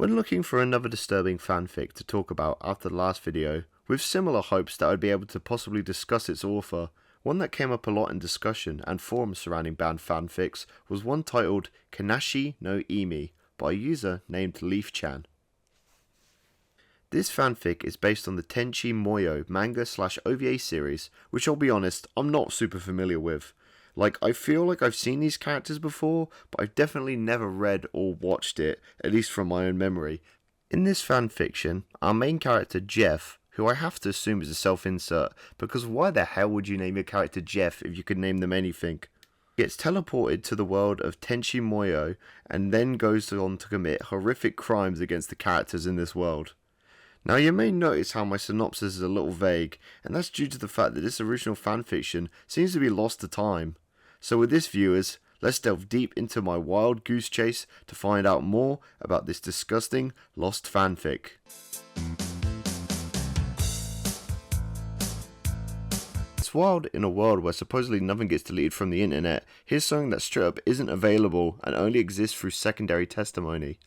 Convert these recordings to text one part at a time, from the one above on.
When looking for another disturbing fanfic to talk about after the last video, with similar hopes that I'd be able to possibly discuss its author, one that came up a lot in discussion and forums surrounding banned fanfics was one titled Kanashi no Imi by a user named Leaf-chan. This fanfic is based on the Tenchi Muyo manga/OVA series, which I'll be honest, I'm not super familiar with. I feel like I've seen these characters before, but I've definitely never read or watched it, at least from my own memory. In this fanfiction, our main character Jeff, who I have to assume is a self-insert, because why the hell would you name your character Jeff if you could name them anything? Gets teleported to the world of Tenchi Muyo, and then goes on to commit horrific crimes against the characters in this world. Now you may notice how my synopsis is a little vague, and that's due to the fact that this original fanfiction seems to be lost to time. So with this viewers, let's delve deep into my wild goose chase to find out more about this disgusting lost fanfic. It's wild in a world where supposedly nothing gets deleted from the internet. Here's something that straight up isn't available and only exists through secondary testimony.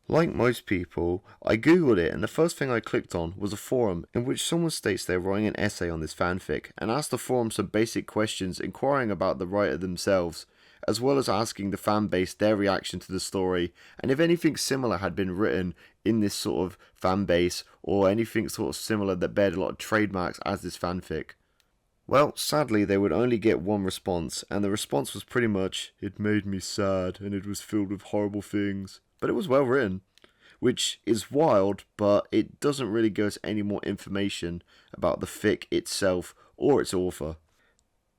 Like most people, I googled it and the first thing I clicked on was a forum in which someone states they're writing an essay on this fanfic and asked the forum some basic questions inquiring about the writer themselves, as well as asking the fan base their reaction to the story and if anything similar had been written in this sort of fan base or anything sort of similar that bared a lot of trademarks as this fanfic. Well, sadly they would only get one response, and the response was pretty much, "It made me sad and it was filled with horrible things." But it was well written, which is wild, but it doesn't really give us any more information about the fic itself or its author.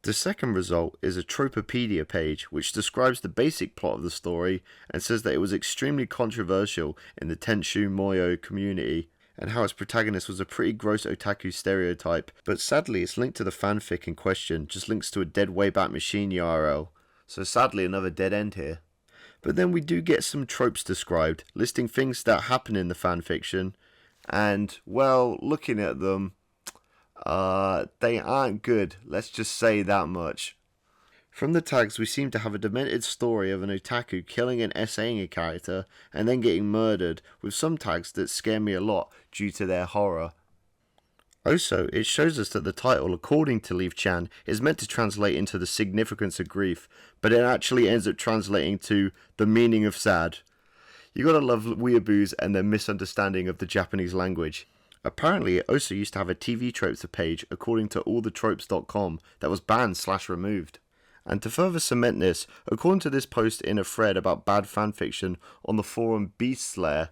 The second result is a Tropopedia page, which describes the basic plot of the story and says that it was extremely controversial in the Tenchi Muyo community, and how its protagonist was a pretty gross otaku stereotype, but sadly its link to the fanfic in question just links to a dead Wayback Machine URL, so sadly another dead end here. But then we do get some tropes described, listing things that happen in the fanfiction, and, well, looking at them, they aren't good, let's just say that much. From the tags we seem to have a demented story of an otaku killing and essaying a character, and then getting murdered, with some tags that scare me a lot due to their horror. Also, it shows us that the title, according to Leaf-chan, is meant to translate into the significance of grief, but it actually ends up translating to the meaning of sad. You gotta love weeaboos and their misunderstanding of the Japanese language. Apparently, it also used to have a TV tropes page, according to allthetropes.com, that was banned/removed. And to further cement this, according to this post in a thread about bad fanfiction on the forum Beastslayer,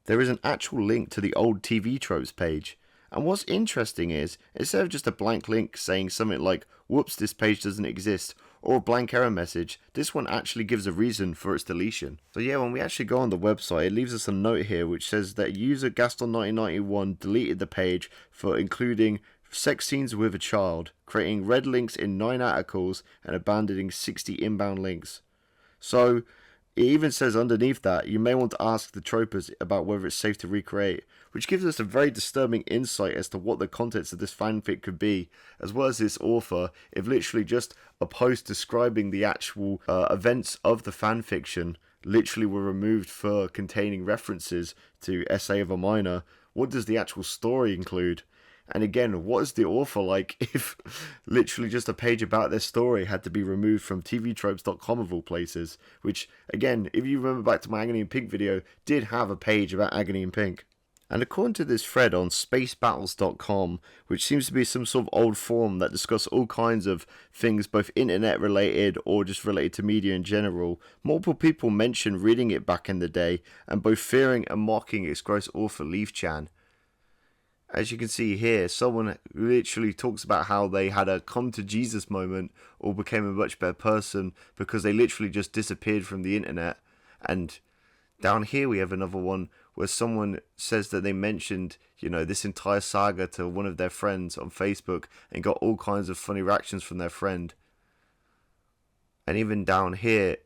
there is an actual link to the old TV tropes page. And what's interesting is, instead of just a blank link saying something like, "Whoops, this page doesn't exist," or a blank error message, this one actually gives a reason for its deletion. So yeah, when we actually go on the website, it leaves us a note here which says that user Gaston1991 deleted the page for including sex scenes with a child, creating red links in 9 articles, and abandoning 60 inbound links. So it even says underneath that you may want to ask the tropers about whether it's safe to recreate, which gives us a very disturbing insight as to what the contents of this fanfic could be, as well as this author, if literally just a post describing the actual events of the fanfiction literally were removed for containing references to Essay of a Minor. What does the actual story include? And again, what is the author like if literally just a page about their story had to be removed from tvtropes.com of all places, which, again, if you remember back to my Agony in Pink video, did have a page about Agony in Pink. And according to this thread on spacebattles.com, which seems to be some sort of old forum that discuss all kinds of things both internet related or just related to media in general, multiple people mentioned reading it back in the day and both fearing and mocking its gross author Leaf-chan. As you can see here, someone literally talks about how they had a come to Jesus moment or became a much better person because they literally just disappeared from the internet. And down here we have another one where someone says that they mentioned, this entire saga to one of their friends on Facebook and got all kinds of funny reactions from their friend. And even down here,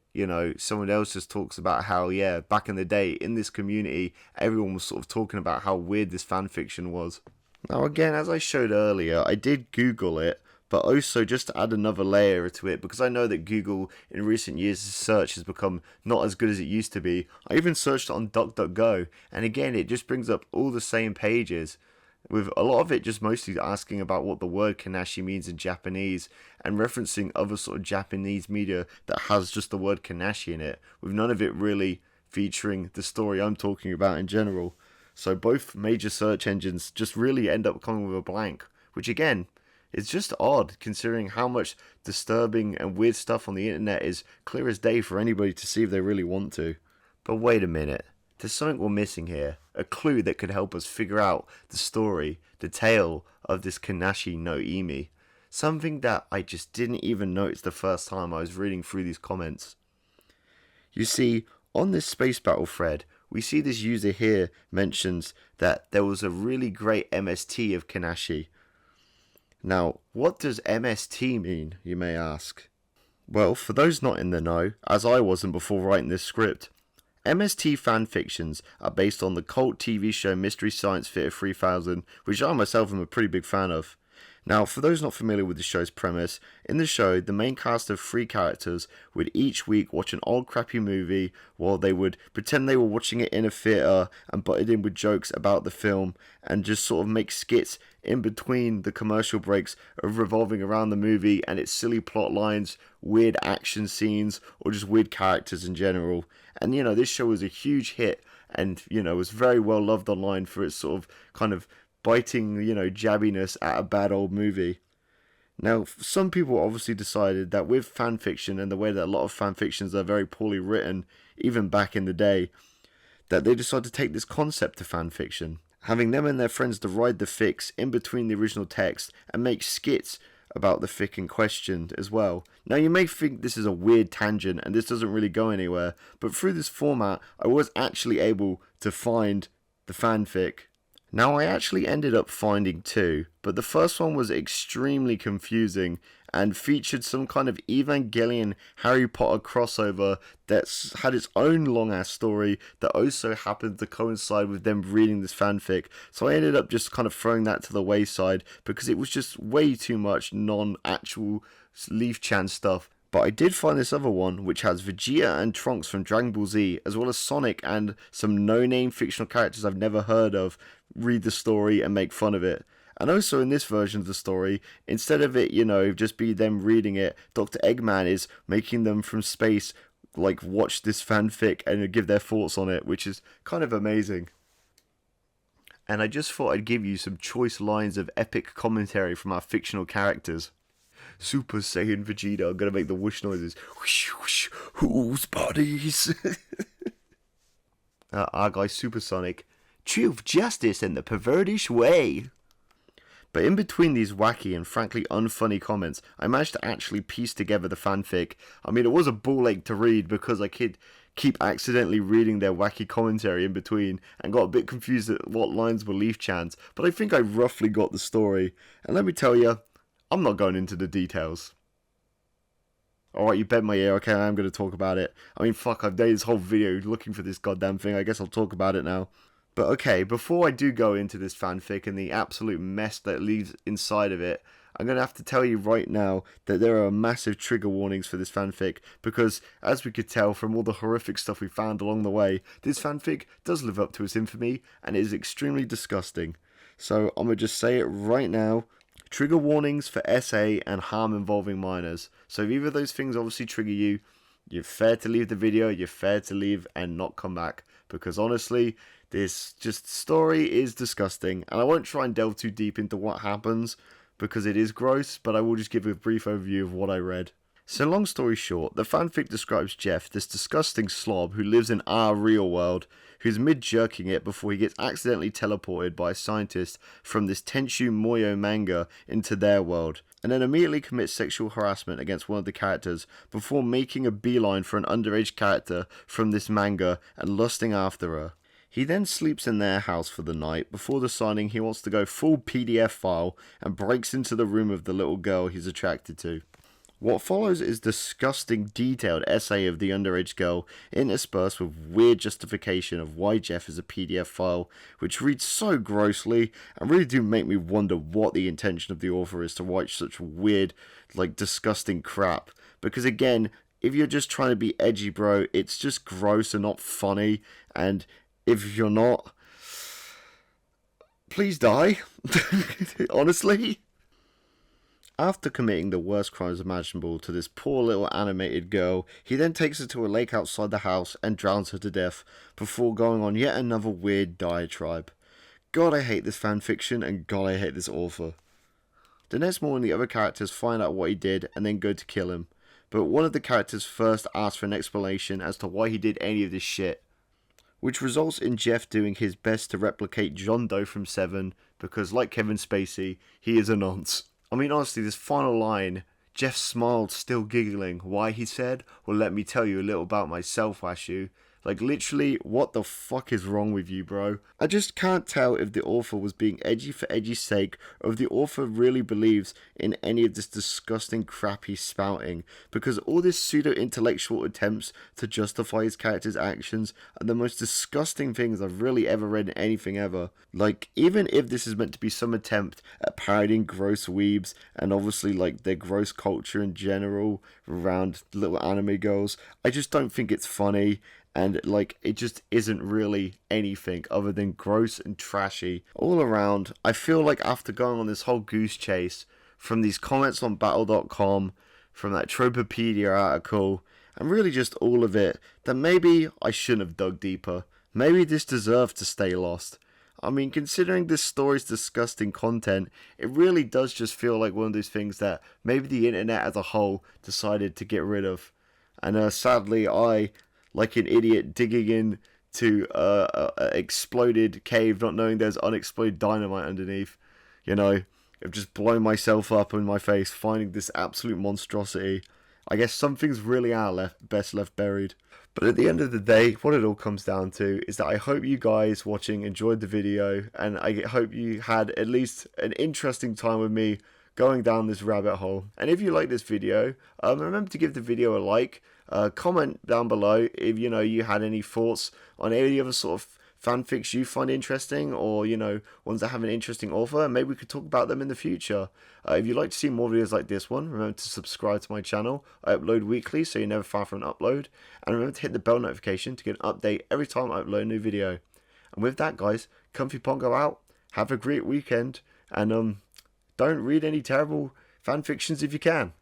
someone else just talks about how, back in the day in this community, everyone was sort of talking about how weird this fanfiction was. Now again, as I showed earlier, I did Google it, but also just to add another layer to it, because I know that Google in recent years' search has become not as good as it used to be. I even searched on DuckDuckGo, and again, it just brings up all the same pages, with a lot of it just mostly asking about what the word Kanashi means in Japanese, and referencing other sort of Japanese media that has just the word Kanashi in it, with none of it really featuring the story I'm talking about in general. So both major search engines just really end up coming with a blank, which again, is just odd considering how much disturbing and weird stuff on the internet is clear as day for anybody to see if they really want to. But wait a minute, there's something we're missing here, a clue that could help us figure out the story, the tale of this Kanashi no Imi. Something that I just didn't even notice the first time I was reading through these comments. You see, on this space battle thread, we see this user here mentions that there was a really great MST of Kanashi. Now, what does MST mean, you may ask? Well, for those not in the know, as I wasn't before writing this script, MST fanfictions are based on the cult TV show Mystery Science Theater 3000, which I myself am a pretty big fan of. Now, for those not familiar with the show's premise, in the show, the main cast of 3 characters would each week watch an old crappy movie while they would pretend they were watching it in a theatre and butted in with jokes about the film and just sort of make skits in between the commercial breaks of revolving around the movie and its silly plot lines, weird action scenes, or just weird characters in general. And, this show was a huge hit and, was very well loved online for its sort of kind of biting, jabbiness at a bad old movie. Now, some people obviously decided that with fanfiction and the way that a lot of fanfictions are very poorly written, even back in the day, that they decided to take this concept to fanfiction, having them and their friends deride the fics in between the original text and make skits about the fic in question as well. Now, you may think this is a weird tangent and this doesn't really go anywhere, but through this format, I was actually able to find the fanfic. Now, I actually ended up finding 2, but the first one was extremely confusing and featured some kind of Evangelion Harry Potter crossover that's had its own long-ass story that also happened to coincide with them reading this fanfic. So I ended up just kind of throwing that to the wayside because it was just way too much non-actual Leaf-chan stuff. But I did find this other one, which has Vegeta and Trunks from Dragon Ball Z, as well as Sonic and some no-name fictional characters I've never heard of, read the story and make fun of it. And also in this version of the story, instead of it, just be them reading it, Dr. Eggman is making them from space, watch this fanfic and give their thoughts on it, which is kind of amazing. And I just thought I'd give you some choice lines of epic commentary from our fictional characters. Super Saiyan Vegeta, I'm gonna make the whoosh noises. Whoosh, whoosh, whose bodies? Our guy Supersonic. Truth, justice, and the pervertish way. But in between these wacky and frankly unfunny comments, I managed to actually piece together the fanfic. I mean, it was a ball ache to read because I could keep accidentally reading their wacky commentary in between and got a bit confused at what lines were Leaf-chan's, but I think I roughly got the story. And let me tell you, I'm not going into the details. Alright, you bet my ear, okay, I am going to talk about it. I mean, fuck, I've done this whole video looking for this goddamn thing, I guess I'll talk about it now. But okay, before I do go into this fanfic and the absolute mess that leaves inside of it, I'm going to have to tell you right now that there are massive trigger warnings for this fanfic, because as we could tell from all the horrific stuff we found along the way, this fanfic does live up to its infamy, and it is extremely disgusting. So I'm going to just say it right now. Trigger warnings for SA and harm involving minors. So if either of those things obviously trigger you, you're fair to leave the video, you're fair to leave and not come back. Because honestly, this just story is disgusting. And I won't try and delve too deep into what happens, because it is gross, but I will just give a brief overview of what I read. So long story short, the fanfic describes Jeff, this disgusting slob who lives in our real world, who's mid-jerking it before he gets accidentally teleported by a scientist from this Tenshu Moyo manga into their world, and then immediately commits sexual harassment against one of the characters before making a beeline for an underage character from this manga and lusting after her. He then sleeps in their house for the night before deciding he wants to go full PDF file and breaks into the room of the little girl he's attracted to. What follows is disgusting detailed essay of the underage girl interspersed with weird justification of why Jeff is a PDF file, which reads so grossly and really do make me wonder what the intention of the author is to write such weird, like disgusting crap. Because again, if you're just trying to be edgy, bro, it's just gross and not funny, and if you're not, please die. Honestly. After committing the worst crimes imaginable to this poor little animated girl, he then takes her to a lake outside the house and drowns her to death, before going on yet another weird diatribe. God, I hate this fanfiction, and God, I hate this author. The next morning, the other characters find out what he did and then go to kill him, but one of the characters first asks for an explanation as to why he did any of this shit, which results in Jeff doing his best to replicate John Doe from Seven, because like Kevin Spacey, he is a nonce. I mean, honestly, this final line, Jeff smiled, still giggling. Why, he said? Well, let me tell you a little about myself, Ashu. Like, literally, what the fuck is wrong with you, bro? I just can't tell if the author was being edgy for edgy's sake, or if the author really believes in any of this disgusting crap he's spouting, because all this pseudo-intellectual attempts to justify his character's actions are the most disgusting things I've really ever read in anything ever. Like, even if this is meant to be some attempt at parodying gross weebs, and obviously, like, their gross culture in general around little anime girls, I just don't think it's funny. And, like, it just isn't really anything other than gross and trashy. All around, I feel like after going on this whole goose chase, from these comments on Battle.com, from that Tropopedia article, and really just all of it, that maybe I shouldn't have dug deeper. Maybe this deserved to stay lost. I mean, considering this story's disgusting content, it really does just feel like one of those things that maybe the internet as a whole decided to get rid of. And sadly, I, like an idiot digging into a exploded cave, not knowing there's unexploded dynamite underneath, you know, I've just blown myself up in my face, finding this absolute monstrosity. I guess some things really are best left buried. But at the end of the day, what it all comes down to is that I hope you guys watching enjoyed the video, and I hope you had at least an interesting time with me going down this rabbit hole. And if you like this video, remember to give the video a like. Comment down below if you had any thoughts on any other sort of fanfics you find interesting, or ones that have an interesting author, and maybe we could talk about them in the future. If you'd like to see more videos like this one, remember to subscribe to my channel. I upload weekly, so you're never far from an upload, and remember to hit the bell notification to get an update every time I upload a new video. And with that, guys, Comfy Pongo out, have a great weekend, and don't read any terrible fanfictions if you can.